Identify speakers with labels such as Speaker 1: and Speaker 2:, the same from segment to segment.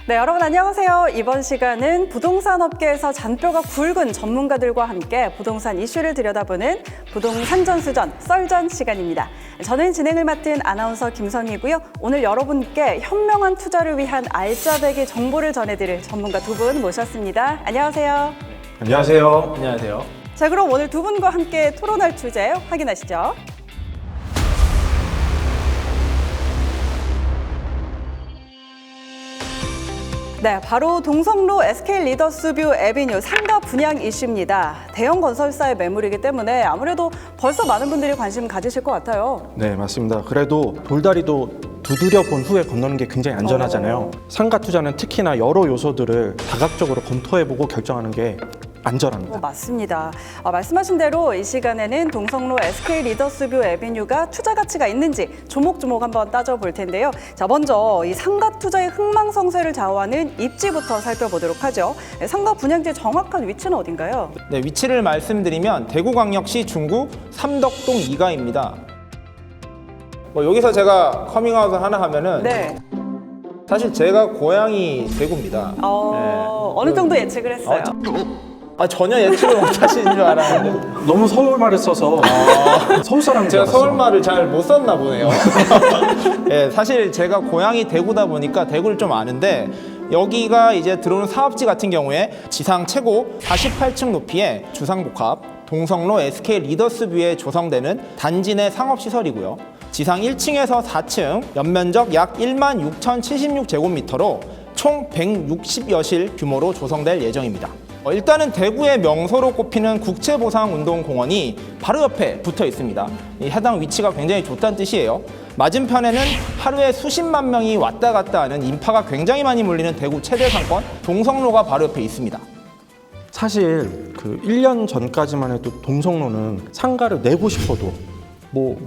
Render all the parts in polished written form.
Speaker 1: 네, 여러분 안녕하세요. 이번 시간은 부동산 업계에서 잔뼈가 굵은 전문가들과 함께 부동산 이슈를 들여다보는 부동산 전수전 썰전 시간입니다. 저는 진행을 맡은 아나운서 김선희고요. 오늘 여러분께 현명한 투자를 위한 알짜배기 정보를 전해드릴 전문가 두 분 모셨습니다. 안녕하세요.
Speaker 2: 안녕하세요.
Speaker 3: 안녕하세요.
Speaker 1: 자, 그럼 오늘 두 분과 함께 토론할 주제 확인하시죠. 네, 바로 동성로 SK 리더스뷰 에비뉴 상가 분양 이슈입니다. 대형 건설사의 매물이기 때문에 아무래도 벌써 많은 분들이 관심 가지실 것 같아요.
Speaker 2: 네, 맞습니다. 그래도 돌다리도 두드려 본 후에 건너는 게 굉장히 안전하잖아요. 상가 투자는 특히나 여러 요소들을 다각적으로 검토해보고 결정하는 게 안전합니다.
Speaker 1: 맞습니다. 말씀하신 대로 이 시간에는 동성로 SK 리더스뷰 에비뉴가 투자 가치가 있는지 조목조목 한번 따져볼 텐데요. 자, 먼저 이 상가 투자의 흥망성쇠를 좌우하는 입지부터 살펴보도록 하죠. 상가 분양지의 정확한 위치는 어딘가요?
Speaker 3: 네, 위치를 말씀드리면 대구광역시 중구 삼덕동 2가입니다. 여기서 제가 커밍아웃을 하나 하면은
Speaker 1: 네.
Speaker 3: 사실 제가 고향이 대구입니다.
Speaker 1: 어느 정도 예측을 했어요?
Speaker 3: 전혀 예측을 못 하시는 줄 알았는데
Speaker 2: 너무 서울말을 써서 서울 사람인 줄
Speaker 3: 제가
Speaker 2: 알았어요.
Speaker 3: 서울말을 잘 못 썼나 보네요. 네, 사실 제가 고향이 대구다 보니까 대구를 좀 아는데 여기가 이제 들어오는 사업지 같은 경우에 지상 최고 48층 높이의 주상복합 동성로 SK 리더스뷰에 조성되는 단지 내 상업시설이고요. 지상 1층에서 4층 연면적 약 16,076제곱미터로 총 160여 실 규모로 조성될 예정입니다. 일단은 대구의 명소로 꼽히는 국채보상운동공원이 바로 옆에 붙어 있습니다. 이 해당 위치가 굉장히 좋다는 뜻이에요. 맞은편에는 하루에 수십만 명이 왔다 갔다 하는 인파가 굉장히 많이 몰리는 대구 최대 상권 동성로가 바로 옆에 있습니다.
Speaker 2: 사실 그 1년 전까지만 해도 동성로는 상가를 내고 싶어도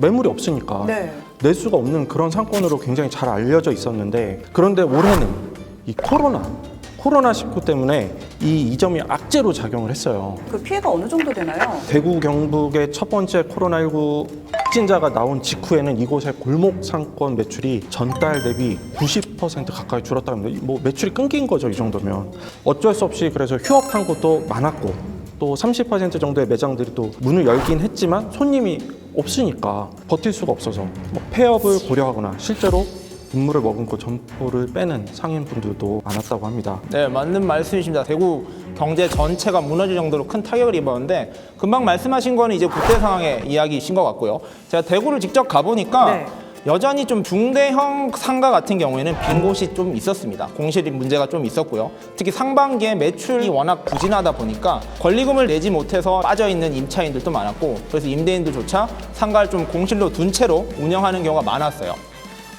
Speaker 2: 매물이 없으니까
Speaker 1: 네.
Speaker 2: 낼 수가 없는 그런 상권으로 굉장히 잘 알려져 있었는데, 그런데 올해는 이 코로나19 때문에 이 점이 악재로 작용을 했어요.
Speaker 1: 그 피해가 어느 정도 되나요?
Speaker 2: 대구 경북의 첫 번째 코로나19 확진자가 나온 직후에는 이곳의 골목 상권 매출이 전달 대비 90% 가까이 줄었다고 합니다. 매출이 끊긴 거죠, 이 정도면. 어쩔 수 없이 그래서 휴업한 곳도 많았고, 또 30% 정도의 매장들이 또 문을 열긴 했지만 손님이 없으니까 버틸 수가 없어서 폐업을 고려하거나 실제로 분물을 머금고 점포를 빼는 상인분들도 많았다고 합니다.
Speaker 3: 네, 맞는 말씀이십니다. 대구 경제 전체가 무너질 정도로 큰 타격을 입었는데 금방 말씀하신 거는 이제 국대 상황의 이야기이신 것 같고요. 제가 대구를 직접 가보니까
Speaker 1: 네.
Speaker 3: 여전히 좀 중대형 상가 같은 경우에는 빈 곳이 좀 있었습니다. 공실 문제가 좀 있었고요. 특히 상반기에 매출이 워낙 부진하다 보니까 권리금을 내지 못해서 빠져있는 임차인들도 많았고, 그래서 임대인들조차 상가를 좀 공실로 둔 채로 운영하는 경우가 많았어요.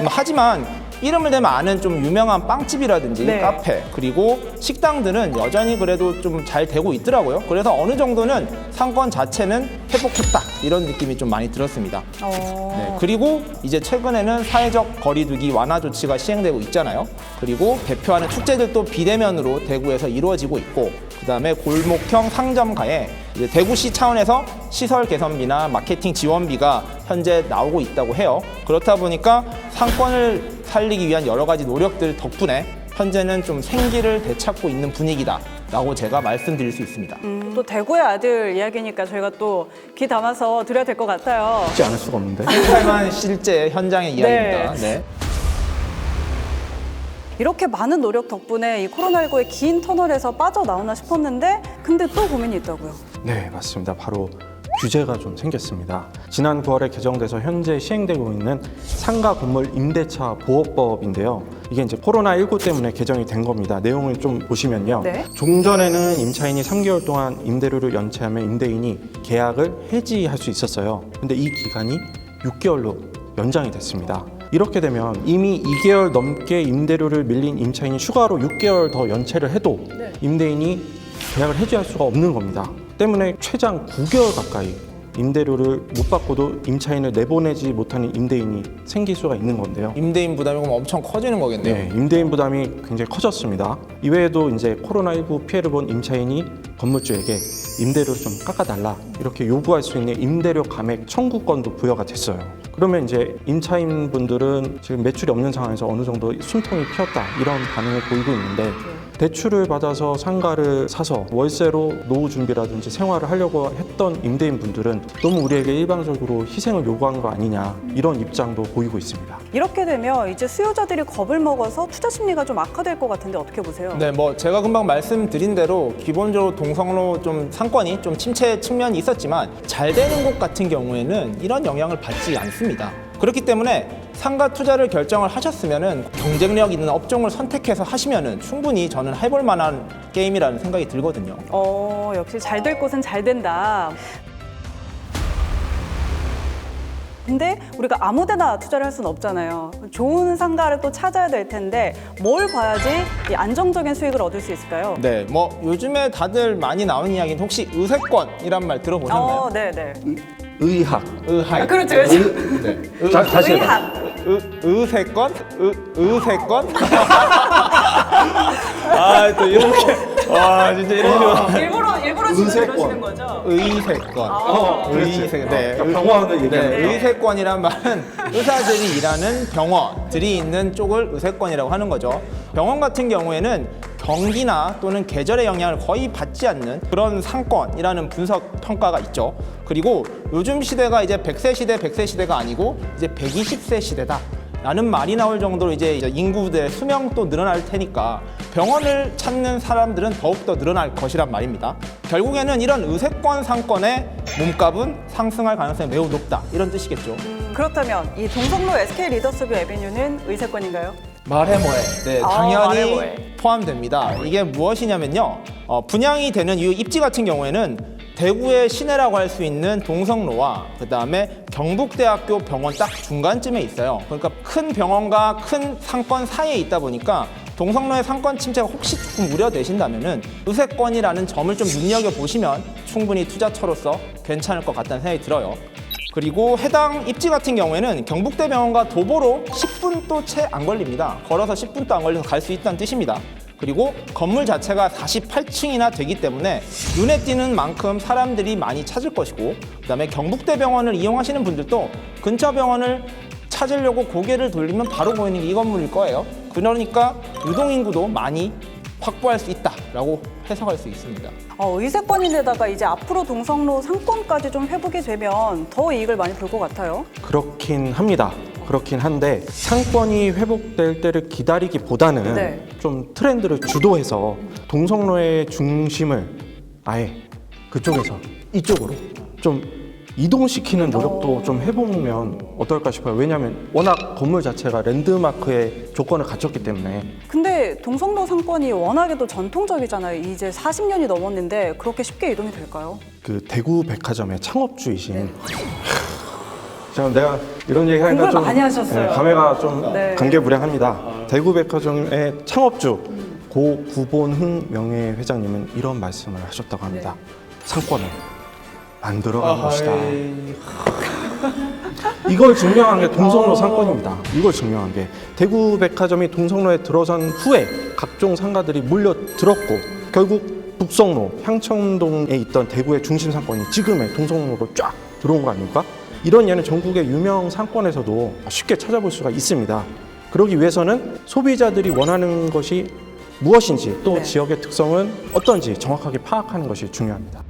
Speaker 3: 하지만 이름을 대면 아는 좀 유명한 빵집이라든지
Speaker 1: 네.
Speaker 3: 카페 그리고 식당들은 여전히 그래도 좀 잘 되고 있더라고요. 그래서 어느 정도는 상권 자체는 회복했다 이런 느낌이 좀 많이 들었습니다. 네, 그리고 이제 최근에는 사회적 거리두기 완화 조치가 시행되고 있잖아요. 그리고 대표하는 축제들도 비대면으로 대구에서 이루어지고 있고, 그다음에 골목형 상점가에 이제 대구시 차원에서 시설 개선비나 마케팅 지원비가 현재 나오고 있다고 해요. 그렇다 보니까 상권을 살리기 위한 여러 가지 노력들 덕분에 현재는 좀 생기를 되찾고 있는 분위기다라고 제가 말씀드릴 수 있습니다.
Speaker 1: 또 대구의 아들 이야기니까 저희가 또 귀 담아서 드려야 될 것 같아요.
Speaker 2: 쉽지 않을 수가 없는데.
Speaker 3: 살만 실제 현장의 이야기입니다. 네.
Speaker 1: 이렇게 많은 노력 덕분에 이 코로나19의 긴 터널에서 빠져나오나 싶었는데 근데 또 고민이 있다고요.
Speaker 2: 네, 맞습니다. 바로 규제가 좀 생겼습니다. 지난 9월에 개정돼서 현재 시행되고 있는 상가 건물 임대차 보호법인데요. 이게 이제 코로나19 때문에 개정이 된 겁니다. 내용을 좀 보시면요.
Speaker 1: 네.
Speaker 2: 종전에는 임차인이 3개월 동안 임대료를 연체하면 임대인이 계약을 해지할 수 있었어요. 근데 이 기간이 6개월로 연장이 됐습니다. 이렇게 되면 이미 2개월 넘게 임대료를 밀린 임차인이 추가로 6개월 더 연체를 해도 임대인이 계약을 해지할 수가 없는 겁니다. 때문에 최장 9개월 가까이 임대료를 못 받고도 임차인을 내보내지 못하는 임대인이 생길 수가 있는 건데요.
Speaker 3: 임대인 부담이 그럼 엄청 커지는 거겠네요.
Speaker 2: 네, 임대인 부담이 굉장히 커졌습니다. 이외에도 이제 코로나19 피해를 본 임차인이 건물주에게 임대료를 좀 깎아달라 이렇게 요구할 수 있는 임대료 감액 청구권도 부여가 됐어요. 그러면 이제 임차인 분들은 지금 매출이 없는 상황에서 어느 정도 숨통이 트였다 이런 반응을 보이고 있는데 대출을 받아서 상가를 사서 월세로 노후 준비라든지 생활을 하려고 했던 임대인 분들은 너무 우리에게 일방적으로 희생을 요구한 거 아니냐 이런 입장도 보이고 있습니다.
Speaker 1: 이렇게 되면 이제 수요자들이 겁을 먹어서 투자 심리가 좀 악화될 것 같은데 어떻게 보세요?
Speaker 3: 네, 뭐 제가 금방 말씀드린 대로 기본적으로 동성로 좀 상권이 좀 침체 측면이 있었지만 잘 되는 곳 같은 경우에는 이런 영향을 받지 않습니다. 그렇기 때문에 상가 투자를 결정을 하셨으면은 경쟁력 있는 업종을 선택해서 하시면은 충분히 저는 해볼 만한 게임이라는 생각이 들거든요.
Speaker 1: 역시 잘 될 곳은 잘 된다. 근데 우리가 아무데나 투자를 할 수는 없잖아요. 좋은 상가를 또 찾아야 될 텐데 뭘 봐야지 이 안정적인 수익을 얻을 수 있을까요?
Speaker 3: 네, 뭐 요즘에 다들 많이 나오는 이야기는 혹시 의세권이란 말 들어보셨나요?
Speaker 1: 네네.
Speaker 2: 의학.
Speaker 3: 의학.
Speaker 1: 그렇죠, 그렇죠.
Speaker 3: 네.
Speaker 2: 다시 해봐.
Speaker 1: 의학.
Speaker 3: 의세권? 의세권? 아, 또 이렇게. 와, 진짜 이렇게.
Speaker 1: 일부러 지금 그러시는 거죠?
Speaker 3: 의세권. 의세권. 네.
Speaker 2: 병원을 얘기하는
Speaker 3: 네, 의세권이란 말은 의사들이 일하는 병원들이 있는 쪽을 의세권이라고 하는 거죠. 병원 같은 경우에는 경기나 또는 계절의 영향을 거의 받지 않는 그런 상권이라는 분석 평가가 있죠. 그리고 요즘 시대가 이제 100세 시대, 100세 시대가 아니고 이제 120세 시대다. 라는 말이 나올 정도로 이제 인구들의 수명도 늘어날 테니까 병원을 찾는 사람들은 더욱더 늘어날 것이란 말입니다. 결국에는 이런 의세권 상권의 몸값은 상승할 가능성이 매우 높다. 이런 뜻이겠죠.
Speaker 1: 그렇다면 이 동성로 SK 리더스뷰 에비뉴는 의세권인가요?
Speaker 3: 말해 뭐해. 네,
Speaker 1: 말해
Speaker 3: 당연히
Speaker 1: 뭐해.
Speaker 3: 포함됩니다. 이게 무엇이냐면요. 분양이 되는 이 입지 같은 경우에는 대구의 시내라고 할 수 있는 동성로와 그다음에 경북대학교 병원 딱 중간쯤에 있어요. 그러니까 큰 병원과 큰 상권 사이에 있다 보니까 동성로의 상권 침체가 혹시 조금 우려되신다면은 의세권이라는 점을 좀 눈여겨보시면 충분히 투자처로서 괜찮을 것 같다는 생각이 들어요. 그리고 해당 입지 같은 경우에는 경북대병원과 도보로 10분도 채 안 걸립니다. 걸어서 10분도 안 걸려서 갈 수 있다는 뜻입니다. 그리고 건물 자체가 48층이나 되기 때문에 눈에 띄는 만큼 사람들이 많이 찾을 것이고 그다음에 경북대병원을 이용하시는 분들도 근처 병원을 찾으려고 고개를 돌리면 바로 보이는 게 이 건물일 거예요. 그러니까 유동인구도 많이 확보할 수 있다라고 해석할 수 있습니다.
Speaker 1: 의세권인데다가 이제 앞으로 동성로 상권까지 좀 회복이 되면 더 이익을 많이 볼 것 같아요.
Speaker 2: 그렇긴 합니다. 그렇긴 한데 상권이 회복될 때를 기다리기보다는
Speaker 1: 네.
Speaker 2: 좀 트렌드를 주도해서 동성로의 중심을 아예 그쪽에서 이쪽으로 좀 이동시키는 노력도 좀 해보면 어떨까 싶어요. 왜냐하면 워낙 건물 자체가 랜드마크의 조건을 갖췄기 때문에.
Speaker 1: 근데 동성로 상권이 워낙에도 전통적이잖아요. 이제 40년이 넘었는데 그렇게 쉽게 이동이 될까요?
Speaker 2: 그 대구 백화점의 창업주이신 자, 내가 이런 얘기 하니까
Speaker 1: 공부를
Speaker 2: 좀
Speaker 1: 많이 하셨어요.
Speaker 2: 감회가 좀
Speaker 1: 네.
Speaker 2: 감개무량합니다. 대구 백화점의 창업주 고 구본흥 명예회장님은 이런 말씀을 하셨다고 합니다. 상권을 만들어간 것이다. 이걸 증명한 게 동성로 상권입니다. 이걸 증명한 게 대구 백화점이 동성로에 들어선 후에 각종 상가들이 몰려들었고 결국 북성로, 향천동에 있던 대구의 중심 상권이 지금의 동성로로 쫙 들어온 거 아닙니까? 이런 예는 전국의 유명 상권에서도 쉽게 찾아볼 수가 있습니다. 그러기 위해서는 소비자들이 원하는 것이 무엇인지 또
Speaker 1: 네.
Speaker 2: 지역의 특성은 어떤지 정확하게 파악하는 것이 중요합니다.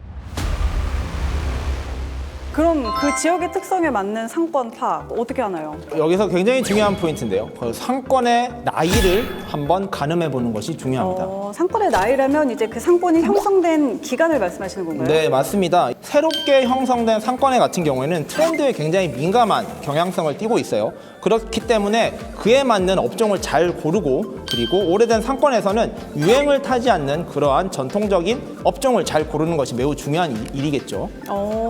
Speaker 1: 그럼 그 지역의 특성에 맞는 상권 파악 어떻게 하나요?
Speaker 3: 여기서 굉장히 중요한 포인트인데요. 그 상권의 나이를 한번 가늠해 보는 것이 중요합니다.
Speaker 1: 상권의 나이라면 이제 그 상권이 형성된 기간을 말씀하시는 건가요?
Speaker 3: 네, 맞습니다. 새롭게 형성된 상권의 같은 경우에는 트렌드에 굉장히 민감한 경향성을 띠고 있어요. 그렇기 때문에 그에 맞는 업종을 잘 고르고 그리고 오래된 상권에서는 유행을 타지 않는 그러한 전통적인 업종을 잘 고르는 것이 매우 중요한 일이겠죠.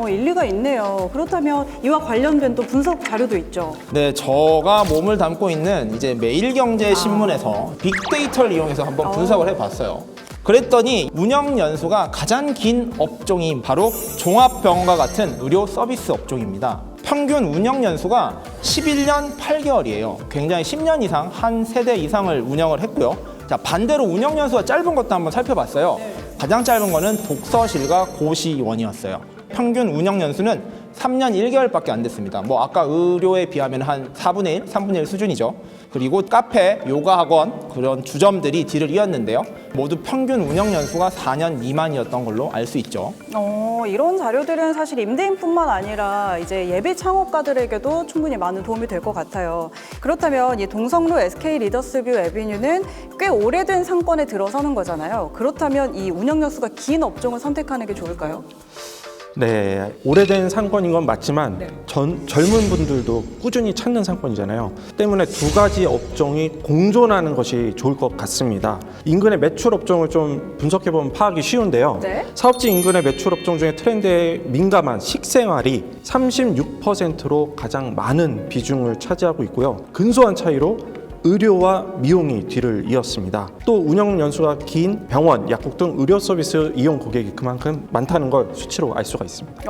Speaker 1: 일리가 있네요. 그렇다면 이와 관련된 또 분석 자료도 있죠.
Speaker 3: 네, 저가 몸을 담고 있는 이제 매일경제신문에서 빅데이터를 이용해서 한번 분석을 해봤어요. 그랬더니 운영 연수가 가장 긴 업종이 바로 종합병원과 같은 의료 서비스 업종입니다. 평균 운영 연수가 11년 8개월이에요. 굉장히 10년 이상 한 세대 이상을 운영을 했고요. 자, 반대로 운영 연수가 짧은 것도 한번 살펴봤어요. 가장 짧은 거는 독서실과 고시원이었어요. 평균 운영 연수는 3년 1개월밖에 안 됐습니다. 뭐 아까 의료에 비하면 한 4분의 1, 3분의 1 수준이죠. 그리고 카페, 요가 학원 그런 주점들이 뒤를 이었는데요. 모두 평균 운영 연수가 4년 미만이었던 걸로 알 수 있죠.
Speaker 1: 이런 자료들은 사실 임대인뿐만 아니라 이제 예비 창업가들에게도 충분히 많은 도움이 될 것 같아요. 그렇다면 이 동성로 SK 리더스뷰 에비뉴는 꽤 오래된 상권에 들어서는 거잖아요. 그렇다면 이 운영 연수가 긴 업종을 선택하는 게 좋을까요?
Speaker 2: 네, 오래된 상권인 건 맞지만 젊은 분들도 꾸준히 찾는 상권이잖아요. 때문에 두 가지 업종이 공존하는 것이 좋을 것 같습니다. 인근의 매출 업종을 좀 분석해보면 파악이 쉬운데요.
Speaker 1: 네.
Speaker 2: 사업지 인근의 매출 업종 중에 트렌드에 민감한 식생활이 36%로 가장 많은 비중을 차지하고 있고요. 근소한 차이로 의료와 미용이 뒤를 이었습니다. 또 운영 연수가 긴 병원, 약국 등 의료 서비스 이용 고객이 그만큼 많다는 걸 수치로 알 수가 있습니다.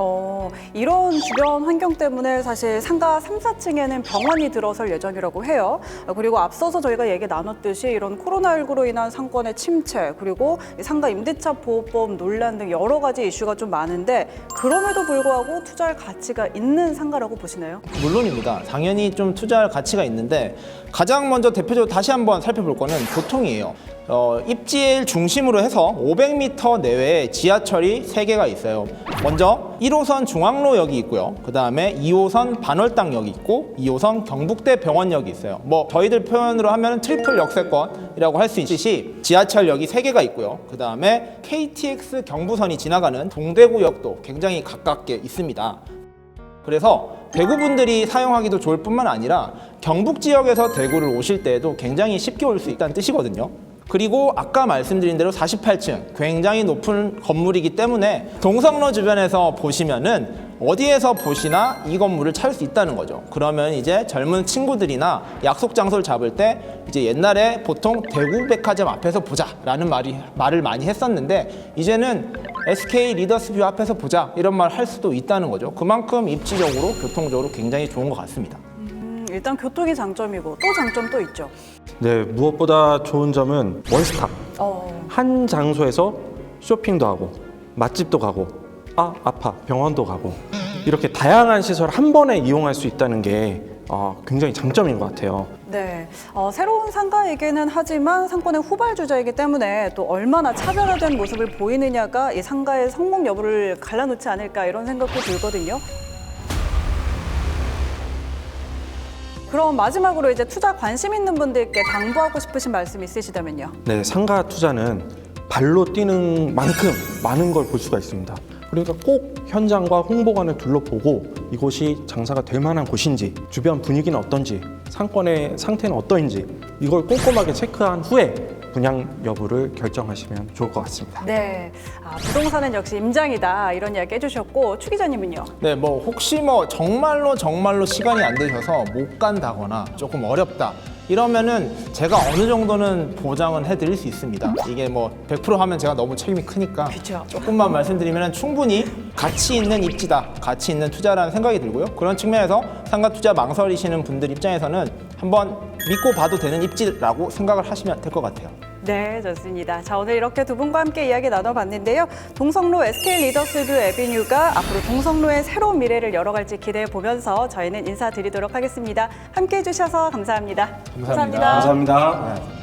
Speaker 1: 이런 주변 환경 때문에 사실 상가 3, 4층에는 병원이 들어설 예정이라고 해요. 그리고 앞서서 저희가 얘기 나눴듯이 이런 코로나19로 인한 상권의 침체, 그리고 상가 임대차 보호법 논란 등 여러 가지 이슈가 좀 많은데 그럼에도 불구하고 투자할 가치가 있는 상가라고 보시나요?
Speaker 3: 물론입니다. 당연히 좀 투자할 가치가 있는데 가장 먼저 대표적으로 다시 한번 살펴볼 거는 교통이에요. 입지를 중심으로 해서 500m 내외에 지하철이 3개가 있어요. 먼저 1호선 중앙로역이 있고요. 그 다음에 2호선 반월당역이 있고 2호선 경북대 병원역이 있어요. 뭐 저희들 표현으로 하면 트리플 역세권이라고 할 수 있듯이 지하철역이 3개가 있고요. 그 다음에 KTX 경부선이 지나가는 동대구역도 굉장히 가깝게 있습니다. 그래서 대구 분들이 사용하기도 좋을 뿐만 아니라 경북 지역에서 대구를 오실 때에도 굉장히 쉽게 올 수 있다는 뜻이거든요. 그리고 아까 말씀드린 대로 48층 굉장히 높은 건물이기 때문에 동성로 주변에서 보시면은 어디에서 보시나 이 건물을 찾을 수 있다는 거죠. 그러면 이제 젊은 친구들이나 약속 장소를 잡을 때 이제 옛날에 보통 대구 백화점 앞에서 보자라는 말을 많이 했었는데 이제는 SK 리더스뷰 앞에서 보자 이런 말 할 수도 있다는 거죠. 그만큼 입지적으로 교통적으로 굉장히 좋은 것 같습니다.
Speaker 1: 일단 교통이 장점이고 또 장점도 있죠.
Speaker 2: 네, 무엇보다 좋은 점은 원스톱. 한 장소에서 쇼핑도 하고 맛집도 가고 아파 병원도 가고 이렇게 다양한 시설 한 번에 이용할 수 있다는 게 굉장히 장점인 것 같아요.
Speaker 1: 네, 새로운 상가이기는 하지만 상권의 후발주자이기 때문에 또 얼마나 차별화된 모습을 보이느냐가 이 상가의 성공 여부를 갈라놓지 않을까 이런 생각도 들거든요. 그럼 마지막으로 이제 투자 관심 있는 분들께 당부하고 싶으신 말씀 있으시다면요.
Speaker 2: 네, 상가 투자는 발로 뛰는 만큼 많은 걸 볼 수가 있습니다. 그러니까 꼭 현장과 홍보관을 둘러보고 이곳이 장사가 될 만한 곳인지, 주변 분위기는 어떤지, 상권의 상태는 어떠인지 이걸 꼼꼼하게 체크한 후에 분양 여부를 결정하시면 좋을 것 같습니다.
Speaker 1: 네, 부동산은 역시 임장이다 이런 이야기 해주셨고 추 기자님은요?
Speaker 3: 네, 뭐 혹시 뭐 정말로 시간이 안 되셔서 못 간다거나 조금 어렵다 이러면은 제가 어느 정도는 보장은 해드릴 수 있습니다. 이게 뭐 100% 하면 제가 너무 책임이 크니까
Speaker 1: 그쵸.
Speaker 3: 조금만 말씀드리면 충분히 가치 있는 입지다, 가치 있는 투자라는 생각이 들고요. 그런 측면에서 상가 투자 망설이시는 분들 입장에서는 한번 믿고 봐도 되는 입지라고 생각을 하시면 될 것 같아요.
Speaker 1: 네, 좋습니다. 자, 오늘 이렇게 두 분과 함께 이야기 나눠봤는데요. 동성로 SK 리더스뷰 에비뉴가 앞으로 동성로의 새로운 미래를 열어갈지 기대해 보면서 저희는 인사드리도록 하겠습니다. 함께해 주셔서 감사합니다.
Speaker 3: 감사합니다.
Speaker 2: 감사합니다.
Speaker 3: 네.